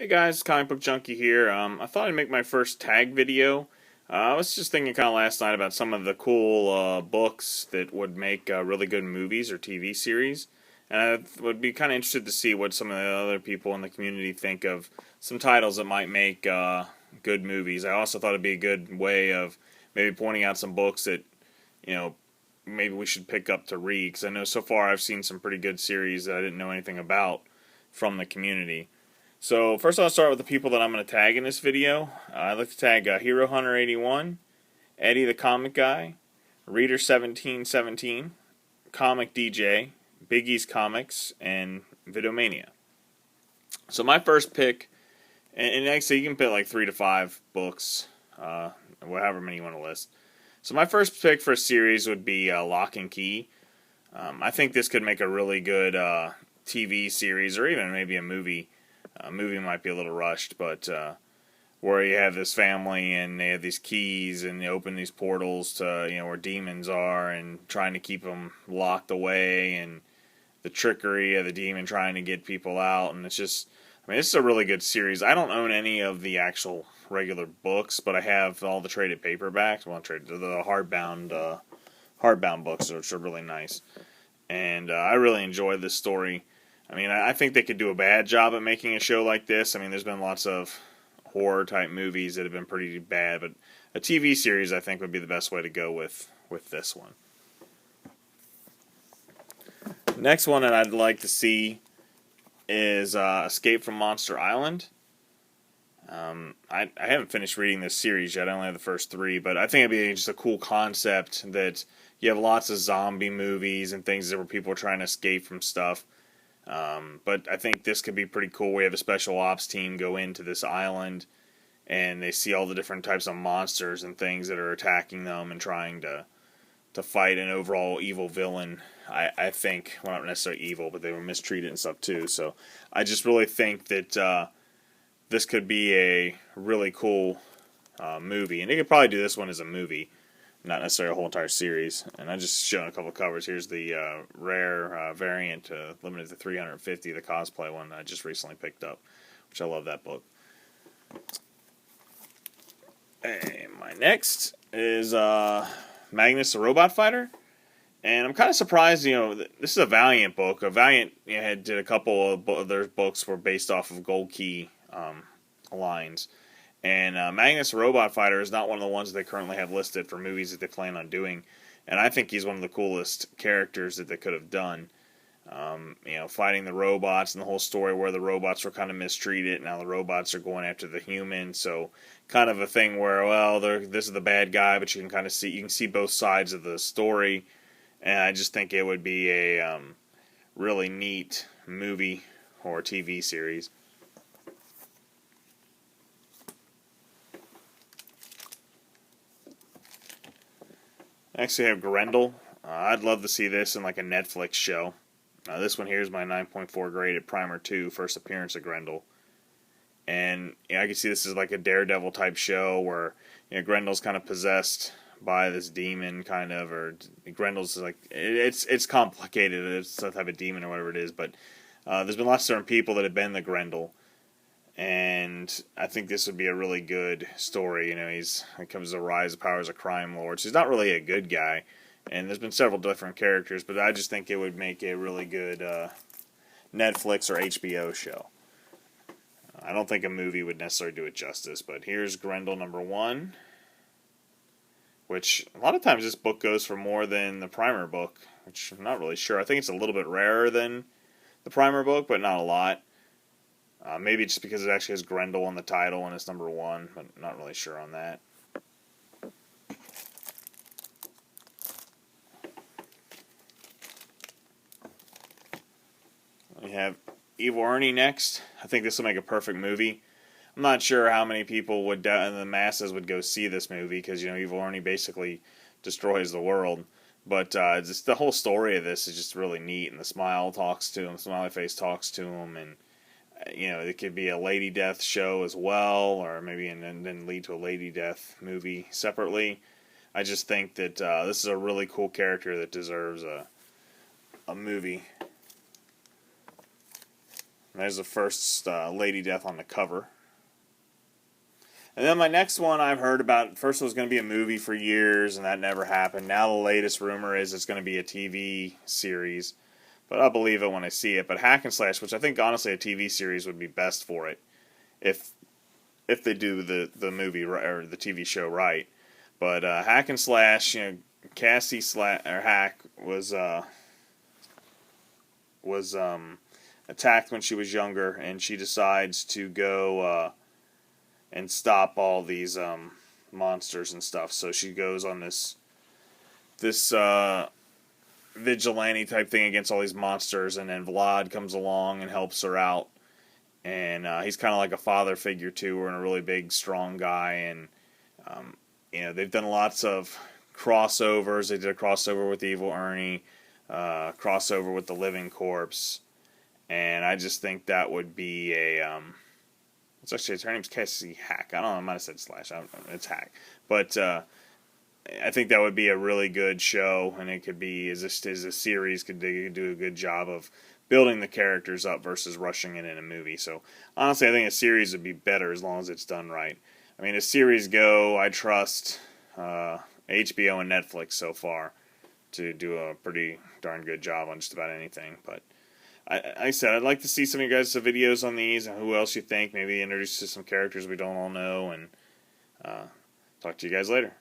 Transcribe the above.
Hey guys, Comicbookjunkie here. I thought I'd make my first tag video. I was just thinking kind of last night about some of the cool books that would make really good movies or TV series. And I would be kind of interested to see what some of the other people in the community think of some titles that might make good movies. I also thought it'd be a good way of maybe pointing out some books that, maybe we should pick up to read. Because I know so far I've seen some pretty good series that I didn't know anything about from the community. So first I'll start with the people that I'm going to tag in this video. I'd like to tag Hero Hunter 81, Eddie the Comic Guy, Reader1717, Comic DJ, Bigeez Comics, and Vintomania. So my first pick, and actually you can pick like 3 to 5 books, however many you want to list. So my first pick for a series would be Lock and Key. I think this could make a really good TV series, or even maybe a movie. Movie might be a little rushed, but where you have this family and they have these keys and they open these portals to where demons are and trying to keep them locked away, and the trickery of the demon trying to get people out. And it's just, this is a really good series. I don't own any of the actual regular books, but I have all the traded paperbacks. Well, the hardbound books, which are really nice. And I really enjoyed this story. I think they could do a bad job at making a show like this. There's been lots of horror-type movies that have been pretty bad, but a TV series, I think, would be the best way to go with this one. Next one that I'd like to see is Escape from Monster Island. I haven't finished reading this series yet. I only have the first 3, but I think it'd be just a cool concept that you have lots of zombie movies and things where people are trying to escape from stuff. But I think this could be pretty cool. We have a special ops team go into this island, and they see all the different types of monsters and things that are attacking them and trying to fight an overall evil villain. I think, well, not necessarily evil, but they were mistreated and stuff too. So I just really think that this could be a really cool movie, and they could probably do this one as a movie, not necessarily a whole entire series. And I just shown a couple of covers. Here's the rare variant, limited to 350, the cosplay one that I just recently picked up, which I love that book. And my next is Magnus the Robot Fighter. And I'm kind of surprised, this is a Valiant book. Valiant did a couple of their books were based off of Gold Key lines. And Magnus the Robot Fighter is not one of the ones that they currently have listed for movies that they plan on doing. And I think he's one of the coolest characters that they could have done. Fighting the robots and the whole story where the robots were kind of mistreated. Now the robots are going after the humans. So kind of a thing where, well, this is the bad guy, but you can see both sides of the story. And I just think it would be a really neat movie or TV series. Next we have Grendel. I'd love to see this in like a Netflix show. This one here is my 9.4 grade at Primer 2, first appearance of Grendel. And I can see this as like a Daredevil type show where Grendel's kind of possessed by this demon kind of, or Grendel's like, it's complicated, it's some type of demon or whatever it is, but there's been lots of different people that have been the Grendel. And I think this would be a really good story. He comes to the rise of powers of crime lords. He's not really a good guy, and there's been several different characters, but I just think it would make a really good Netflix or HBO show. I don't think a movie would necessarily do it justice, but here's Grendel number 1, which a lot of times this book goes for more than the Primer book, which I'm not really sure. I think it's a little bit rarer than the Primer book, but not a lot. Maybe just because it actually has Grendel in the title and it's number 1, but not really sure on that. We have Evil Ernie next. I think this will make a perfect movie. I'm not sure how many people in the masses would go see this movie because Evil Ernie basically destroys the world. But just the whole story of this is just really neat, and the smiley face talks to him, and it could be a Lady Death show as well, or maybe and then lead to a Lady Death movie separately. I just think that this is a really cool character that deserves a movie. There's the first Lady Death on the cover. And then my next one I've heard about, first it was going to be a movie for years, and that never happened. Now the latest rumor is it's going to be a TV series, but I'll believe it when I see it. But Hack and Slash, which I think honestly a TV series would be best for it, if they do the movie or the TV show right. But Hack and Slash, Cassie Hack was attacked when she was younger, and she decides to go and stop all these monsters and stuff. So she goes on this vigilante type thing against all these monsters, and then Vlad comes along and helps her out. And he's kind of like a father figure to her, and a really big, strong guy. And they've done lots of crossovers. They did a crossover with Evil Ernie, crossover with the Living Corpse, and I just think that would be a it's actually, her name's Cassie Hack. I don't know, I might have said Slash. I don't know, it's Hack. But I think that would be a really good show, and it could be, as a series, could do a good job of building the characters up versus rushing it in a movie. So, honestly, I think a series would be better as long as it's done right. I mean, as series go, I trust HBO and Netflix so far to do a pretty darn good job on just about anything, but I said I'd like to see some of you guys' videos on these and who else you think. Maybe introduce to some characters we don't all know, and talk to you guys later.